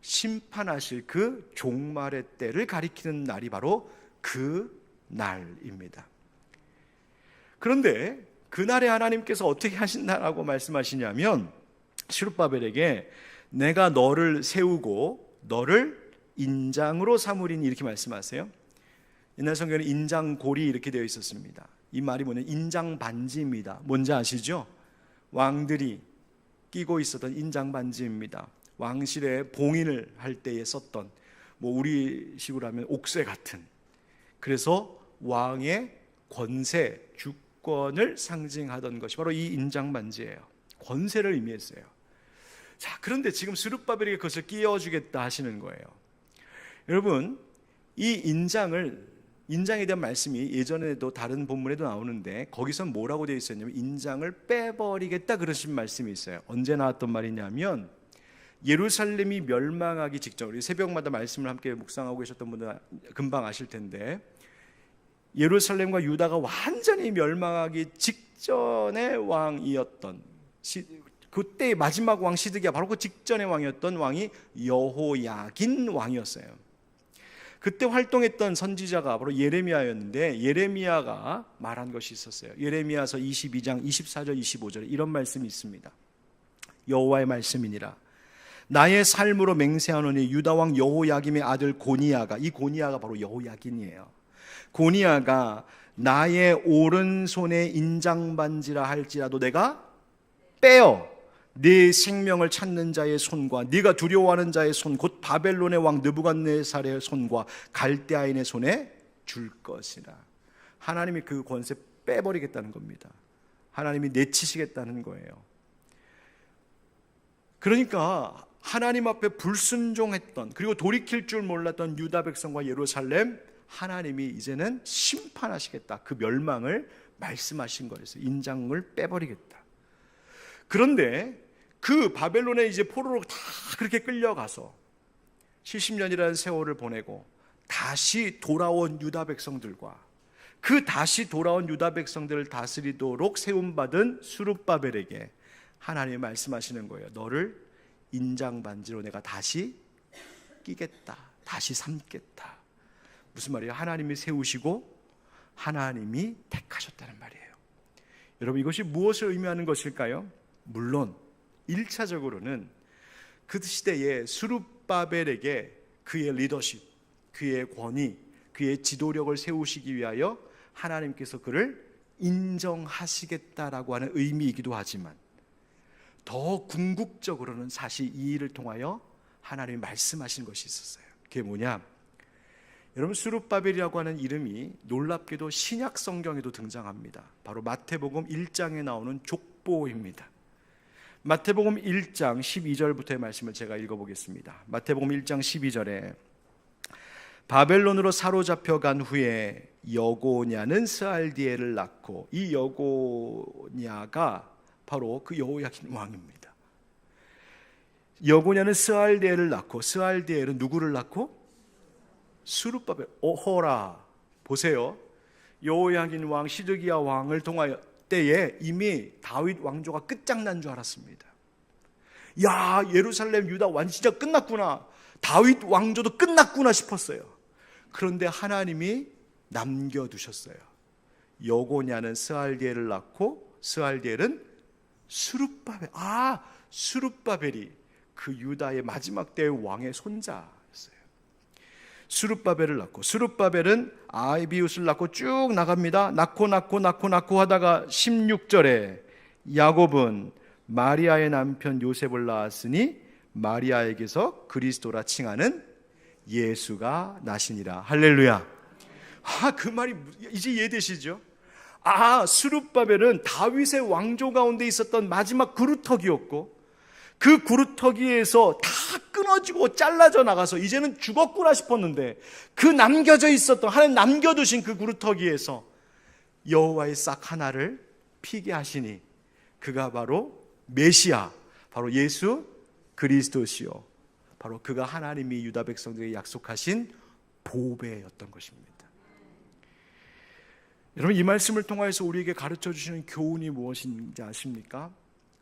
심판하실 그 종말의 때를 가리키는 날이 바로 그 날입니다. 그런데 그날에 하나님께서 어떻게 하신다라고 말씀하시냐면, 스룹바벨에게 내가 너를 세우고 너를 인장으로 삼으리니 이렇게 말씀하세요. 옛날 성경에는 인장고리 이렇게 되어 있었습니다. 이 말이 뭐냐면 인장반지입니다. 뭔지 아시죠? 왕들이 끼고 있었던 인장반지입니다. 왕실에 봉인을 할 때에 썼던, 뭐 우리식으로 하면 옥새 같은, 그래서 왕의 권세, 주권을 상징하던 것이 바로 이 인장반지예요. 권세를 의미했어요. 자, 그런데 지금 스룹바벨에게 그것을 끼워주겠다 하시는 거예요. 여러분, 이 인장에 대한 말씀이 예전에도 다른 본문에도 나오는데, 거기서 뭐라고 되어 있었냐면 인장을 빼버리겠다 그러신 말씀이 있어요. 언제 나왔던 말이냐면 예루살렘이 멸망하기 직전, 우리 새벽마다 말씀을 함께 묵상하고 계셨던 분들 금방 아실 텐데, 예루살렘과 유다가 완전히 멸망하기 직전의 왕이었던, 그때의 마지막 왕 시드기야, 바로 그 직전의 왕이었던 왕이 여호야긴 왕이었어요. 그때 활동했던 선지자가 바로 예레미야였는데, 예레미야가 말한 것이 있었어요. 예레미야서 22장 24절 25절에 이런 말씀이 있습니다. 여호와의 말씀이니라. 나의 삶으로 맹세하노니 유다 왕 여호야김의 아들 고니야가, 이 고니야가 바로 여호야긴이에요. 고니야가 나의 오른손에 인장반지라 할지라도 내가 빼어 네 생명을 찾는 자의 손과 네가 두려워하는 자의 손, 곧 바벨론의 왕 느부갓네살의 손과 갈대아인의 손에 줄 것이라. 하나님이 그 권세 빼버리겠다는 겁니다. 하나님이 내치시겠다는 거예요. 그러니까 하나님 앞에 불순종했던, 그리고 돌이킬 줄 몰랐던 유다 백성과 예루살렘, 하나님이 이제는 심판하시겠다, 그 멸망을 말씀하신 거였어요. 인장을 빼버리겠다. 그런데 그 바벨론에 이제 포로로 다 그렇게 끌려가서 70년이라는 세월을 보내고 다시 돌아온 유다 백성들과 그 다시 돌아온 유다 백성들을 다스리도록 세움받은 스룹바벨에게 하나님이 말씀하시는 거예요. 너를 인장반지로 내가 다시 끼겠다, 다시 삼겠다. 무슨 말이에요? 하나님이 세우시고 하나님이 택하셨다는 말이에요. 여러분, 이것이 무엇을 의미하는 것일까요? 물론 1차적으로는 그 시대에 스룹바벨에게 그의 리더십, 그의 권위, 그의 지도력을 세우시기 위하여 하나님께서 그를 인정하시겠다라고 하는 의미이기도 하지만 더 궁극적으로는 사실 이 일을 통하여 하나님이 말씀하신 것이 있었어요. 그게 뭐냐? 여러분, 스룹바벨이라고 하는 이름이 놀랍게도 신약 성경에도 등장합니다. 바로 마태복음 1장에 나오는 족보입니다. 마태복음 1장 12절부터의 말씀을 제가 읽어보겠습니다. 마태복음 1장 12절에 바벨론으로 사로잡혀간 후에 여고냐는 스알디엘을 낳고, 이 여고냐가 바로 그 여호야긴 왕입니다. 여고냐는 스알디엘을 낳고, 스알디엘은 누구를 낳고? 스룹바벨. 오호라, 보세요. 여호야긴 왕 시드기야 왕을 통하여 때에 이미 다윗 왕조가 끝장난 줄 알았습니다. 야, 예루살렘 유다 완전 진짜 끝났구나, 다윗 왕조도 끝났구나 싶었어요. 그런데 하나님이 남겨두셨어요. 여고냐는 스알디엘을 낳고, 스알디엘은 스룹바벨. 스룹바벨이 그 유다의 마지막 때의 왕의 손자였어요. 스룹바벨을 낳고, 스룹바벨은 아비웃을 낳고 쭉 나갑니다. 낳고 하다가 16절에 야곱은 마리아의 남편 요셉을 낳았으니 마리아에게서 그리스도라 칭하는 예수가 나시니라. 할렐루야. 그 말이 이제 이해되시죠? 스룹바벨은 다윗의 왕조 가운데 있었던 마지막 그루터기였고, 그 그루터기에서 다 끊어지고 잘라져 나가서 이제는 죽었구나 싶었는데, 그 남겨져 있었던, 하나님 남겨두신 그 그루터기에서 여호와의 싹 하나를 피게 하시니 그가 바로 메시아, 바로 예수 그리스도시요, 바로 그가 하나님이 유다 백성들에게 약속하신 보배였던 것입니다. 여러분, 이 말씀을 통해서 우리에게 가르쳐 주시는 교훈이 무엇인지 아십니까?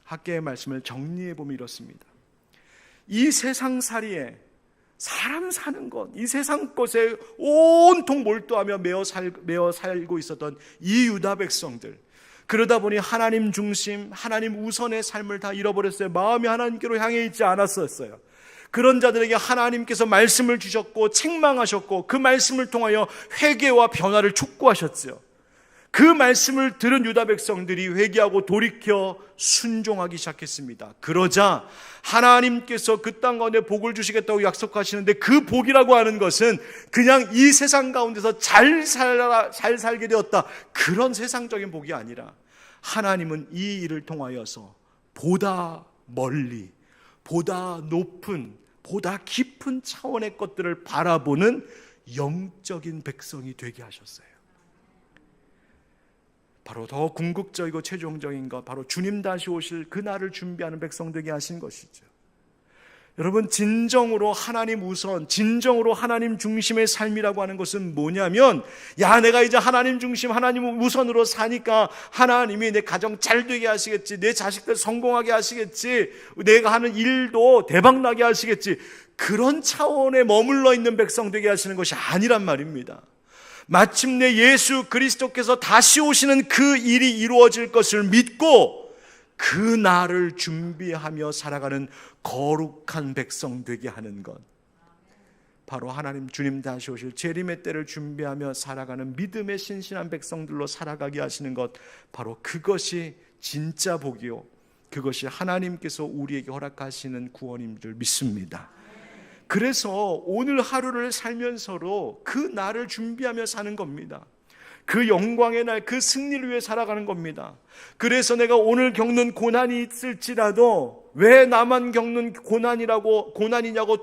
학계의 말씀을 정리해 보면 이렇습니다. 이 세상살이에, 사람 사는 것, 이 세상 것에 온통 몰두하며 매어 살고 있었던 이 유다 백성들, 그러다 보니 하나님 중심, 하나님 우선의 삶을 다 잃어버렸어요. 마음이 하나님께로 향해 있지 않았었어요. 그런 자들에게 하나님께서 말씀을 주셨고 책망하셨고, 그 말씀을 통하여 회개와 변화를 촉구하셨죠. 그 말씀을 들은 유다 백성들이 회개하고 돌이켜 순종하기 시작했습니다. 그러자 하나님께서 그 땅 가운데 복을 주시겠다고 약속하시는데, 그 복이라고 하는 것은 그냥 이 세상 가운데서 잘 살게 되었다, 그런 세상적인 복이 아니라, 하나님은 이 일을 통하여서 보다 멀리, 보다 높은, 보다 깊은 차원의 것들을 바라보는 영적인 백성이 되게 하셨어요. 바로 더 궁극적이고 최종적인 것, 바로 주님 다시 오실 그날을 준비하는 백성 되게 하신 것이죠. 여러분, 진정으로 하나님 우선, 진정으로 하나님 중심의 삶이라고 하는 것은 뭐냐면, 내가 이제 하나님 중심, 하나님 우선으로 사니까 하나님이 내 가정 잘 되게 하시겠지, 내 자식들 성공하게 하시겠지, 내가 하는 일도 대박나게 하시겠지, 그런 차원에 머물러 있는 백성 되게 하시는 것이 아니란 말입니다. 마침내 예수 그리스도께서 다시 오시는 그 일이 이루어질 것을 믿고 그 날을 준비하며 살아가는 거룩한 백성 되게 하는 것, 바로 하나님 주님 다시 오실 재림의 때를 준비하며 살아가는 믿음의 신실한 백성들로 살아가게 하시는 것, 바로 그것이 진짜 복이요, 그것이 하나님께서 우리에게 허락하시는 구원인 줄 믿습니다. 그래서 오늘 하루를 살면서로 그 날을 준비하며 사는 겁니다. 그 영광의 날, 그 승리를 위해 살아가는 겁니다. 그래서 내가 오늘 겪는 고난이 있을지라도 왜 나만 겪는 고난이냐고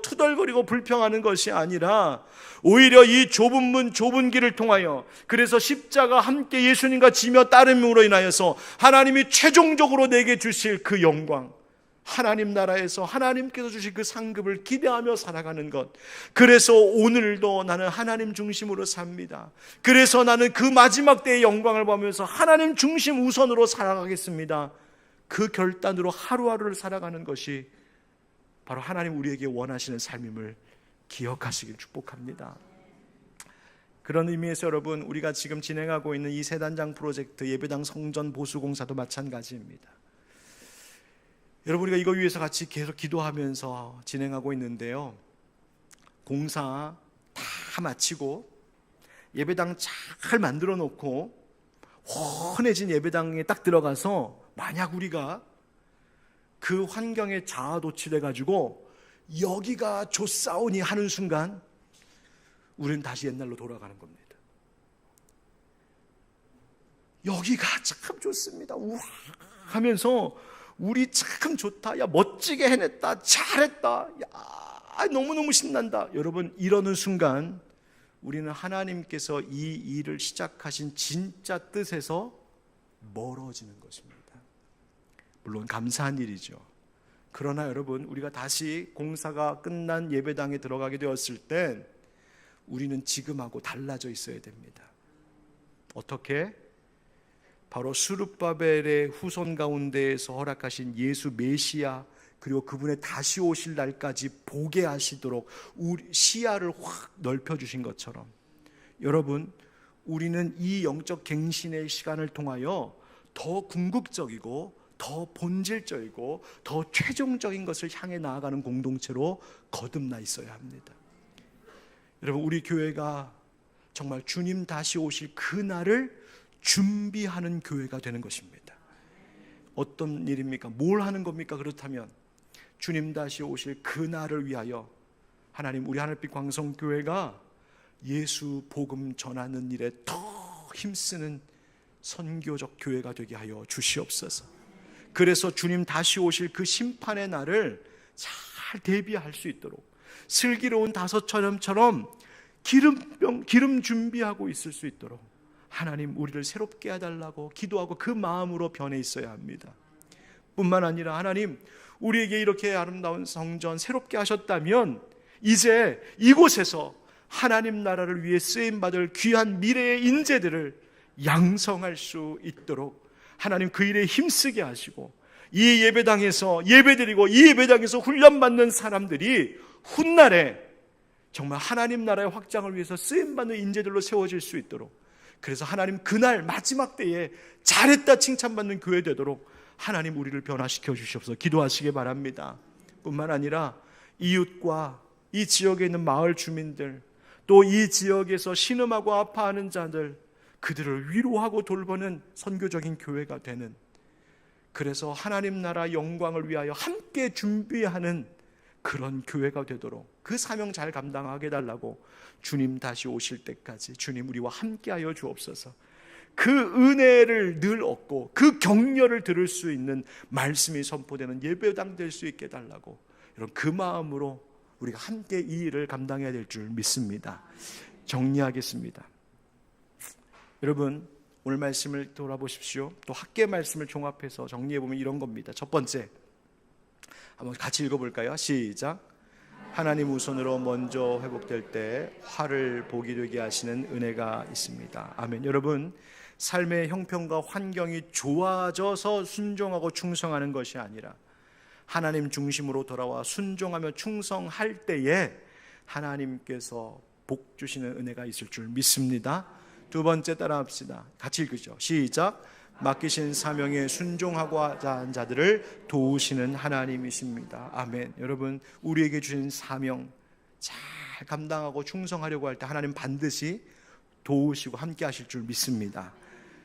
투덜거리고 불평하는 것이 아니라, 오히려 이 좁은 문 좁은 길을 통하여, 그래서 십자가 함께 예수님과 지며 따름으로 인하여서 하나님이 최종적으로 내게 주실 그 영광, 하나님 나라에서 하나님께서 주실 그 상급을 기대하며 살아가는 것, 그래서 오늘도 나는 하나님 중심으로 삽니다. 그래서 나는 그 마지막 때의 영광을 보면서 하나님 중심 우선으로 살아가겠습니다. 그 결단으로 하루하루를 살아가는 것이 바로 하나님 우리에게 원하시는 삶임을 기억하시길 축복합니다. 그런 의미에서 여러분, 우리가 지금 진행하고 있는 이 세단장 프로젝트, 예배당 성전 보수공사도 마찬가지입니다. 여러분, 우리가 이거 위해서 같이 계속 기도하면서 진행하고 있는데요, 공사 다 마치고 예배당 잘 만들어 놓고 헌해진 예배당에 딱 들어가서 만약 우리가 그 환경에 자아도취돼 가지고 여기가 좋사오니 하는 순간 우리는 다시 옛날로 돌아가는 겁니다. 여기가 참 좋습니다. 우와 하면서 우리 참 좋다. 야 멋지게 해냈다. 잘했다. 야 너무너무 신난다. 여러분 이러는 순간 우리는 하나님께서 이 일을 시작하신 진짜 뜻에서 멀어지는 것입니다. 물론 감사한 일이죠. 그러나 여러분 우리가 다시 공사가 끝난 예배당에 들어가게 되었을 땐 우리는 지금하고 달라져 있어야 됩니다. 어떻게? 바로 스룹바벨의 후손 가운데에서 허락하신 예수 메시아 그리고 그분의 다시 오실 날까지 보게 하시도록 우리 시야를 확 넓혀주신 것처럼 여러분 우리는 이 영적 갱신의 시간을 통하여 더 궁극적이고 더 본질적이고 더 최종적인 것을 향해 나아가는 공동체로 거듭나 있어야 합니다. 여러분 우리 교회가 정말 주님 다시 오실 그날을 준비하는 교회가 되는 것입니다. 어떤 일입니까? 뭘 하는 겁니까? 그렇다면 주님 다시 오실 그날을 위하여 하나님 우리 하늘빛 광성교회가 예수 복음 전하는 일에 더 힘쓰는 선교적 교회가 되게 하여 주시옵소서. 그래서 주님 다시 오실 그 심판의 날을 잘 대비할 수 있도록 슬기로운 다섯처럼처럼 기름 준비하고 있을 수 있도록 하나님 우리를 새롭게 해달라고 기도하고 그 마음으로 변해 있어야 합니다. 뿐만 아니라 하나님 우리에게 이렇게 아름다운 성전 새롭게 하셨다면 이제 이곳에서 하나님 나라를 위해 쓰임받을 귀한 미래의 인재들을 양성할 수 있도록 하나님 그 일에 힘쓰게 하시고 이 예배당에서 예배드리고 이 예배당에서 훈련받는 사람들이 훗날에 정말 하나님 나라의 확장을 위해서 쓰임받는 인재들로 세워질 수 있도록 그래서 하나님 그날 마지막 때에 잘했다 칭찬받는 교회 되도록 하나님 우리를 변화시켜 주시옵소서. 기도하시기 바랍니다. 뿐만 아니라 이웃과 이 지역에 있는 마을 주민들 또 이 지역에서 신음하고 아파하는 자들 그들을 위로하고 돌보는 선교적인 교회가 되는 그래서 하나님 나라 영광을 위하여 함께 준비하는 그런 교회가 되도록 그 사명 잘 감당하게 해달라고 주님 다시 오실 때까지 주님 우리와 함께하여 주옵소서. 그 은혜를 늘 얻고 그 격려를 들을 수 있는 말씀이 선포되는 예배당 될 수 있게 해달라고 여러분 그 마음으로 우리가 함께 이 일을 감당해야 될 줄 믿습니다. 정리하겠습니다. 여러분 오늘 말씀을 돌아보십시오. 또 학계 말씀을 종합해서 정리해보면 이런 겁니다. 첫 번째 한번 같이 읽어볼까요? 시작. 하나님 우선으로 먼저 회복될 때 화를 보게 되게 하시는 은혜가 있습니다. 아멘. 여러분 삶의 형편과 환경이 좋아져서 순종하고 충성하는 것이 아니라 하나님 중심으로 돌아와 순종하며 충성할 때에 하나님께서 복 주시는 은혜가 있을 줄 믿습니다. 두 번째 따라합시다. 같이 읽으죠. 시작. 맡기신 사명에 순종하고 하는 자들을 도우시는 하나님이십니다. 아멘. 여러분 우리에게 주신 사명 잘 감당하고 충성하려고 할 때 하나님 반드시 도우시고 함께 하실 줄 믿습니다.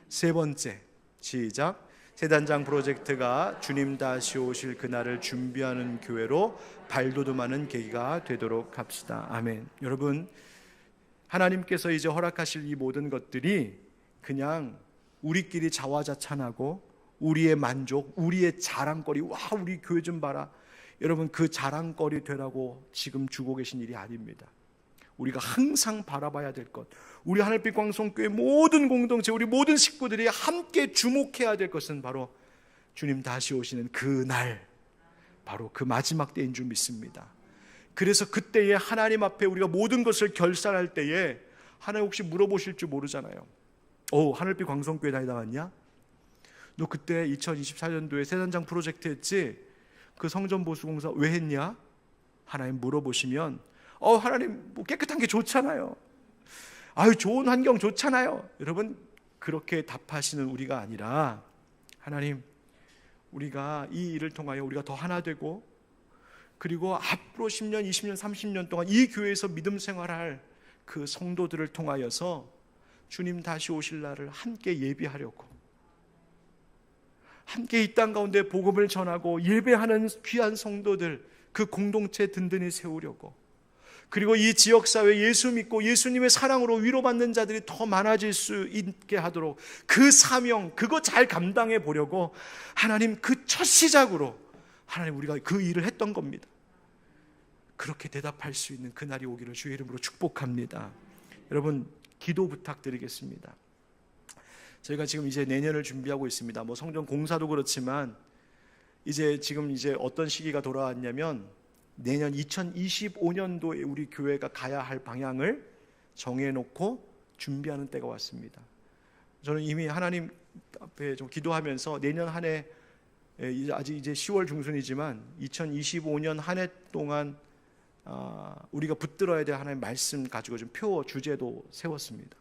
세 번째 시작. 세단장 프로젝트가 주님 다시 오실 그날을 준비하는 교회로 발돋움하는 계기가 되도록 합시다. 아멘. 여러분 하나님께서 이제 허락하실 이 모든 것들이 그냥 우리끼리 자화자찬하고 우리의 만족, 우리의 자랑거리, 와 우리 교회 좀 봐라. 여러분 그 자랑거리 되라고 지금 주고 계신 일이 아닙니다. 우리가 항상 바라봐야 될 것, 우리 하늘빛 광성교회 모든 공동체, 우리 모든 식구들이 함께 주목해야 될 것은 바로 주님 다시 오시는 그 날, 바로 그 마지막 때인 줄 믿습니다. 그래서 그때에 하나님 앞에 우리가 모든 것을 결산할 때에 하나님 혹시 물어보실 줄 모르잖아요. 하늘빛 광성교회 다니다 왔냐? 너 그때 2024년도에 세단장 프로젝트 했지? 그 성전 보수공사 왜 했냐? 하나님 물어보시면 하나님 뭐 깨끗한 게 좋잖아요. 아유 좋은 환경 좋잖아요. 여러분 그렇게 답하시는 우리가 아니라 하나님 우리가 이 일을 통하여 우리가 더 하나 되고 그리고 앞으로 10년, 20년, 30년 동안 이 교회에서 믿음 생활할 그 성도들을 통하여서 주님 다시 오실 날을 함께 예비하려고, 함께 이 땅 가운데 복음을 전하고 예배하는 귀한 성도들, 그 공동체 든든히 세우려고, 그리고 이 지역사회 예수 믿고 예수님의 사랑으로 위로받는 자들이 더 많아질 수 있게 하도록 그 사명, 그거 잘 감당해 보려고 하나님 그 첫 시작으로 하나님 우리가 그 일을 했던 겁니다. 그렇게 대답할 수 있는 그날이 오기를 주의 이름으로 축복합니다. 여러분, 기도 부탁드리겠습니다. 저희가 지금 이제 내년을 준비하고 있습니다. 뭐 성전 공사도 그렇지만 이제 어떤 시기가 돌아왔냐면 내년 2025년도에 우리 교회가 가야 할 방향을 정해놓고 준비하는 때가 왔습니다. 저는 이미 하나님 앞에 좀 기도하면서 내년 한 해, 아직 이제 10월 중순이지만 2025년 한 해 동안 우리가 붙들어야 될 하나님의 말씀 가지고 좀 표 주제도 세웠습니다.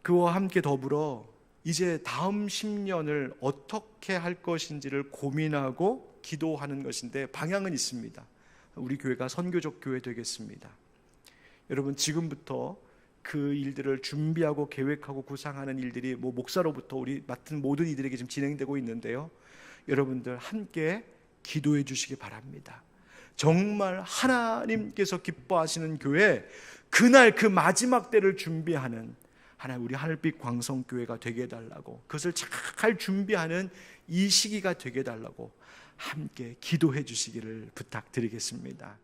그와 함께 더불어 이제 다음 10년을 어떻게 할 것인지를 고민하고 기도하는 것인데 방향은 있습니다. 우리 교회가 선교적 교회 되겠습니다. 여러분, 지금부터 그 일들을 준비하고 계획하고 구상하는 일들이 목사로부터 우리 맡은 모든 이들에게 지금 진행되고 있는데요. 여러분들 함께 기도해 주시기 바랍니다. 정말 하나님께서 기뻐하시는 교회, 그날 그 마지막 때를 준비하는 하나님 우리 하늘빛 광성교회가 되게 해달라고, 그것을 잘 준비하는 이 시기가 되게 해달라고 함께 기도해 주시기를 부탁드리겠습니다.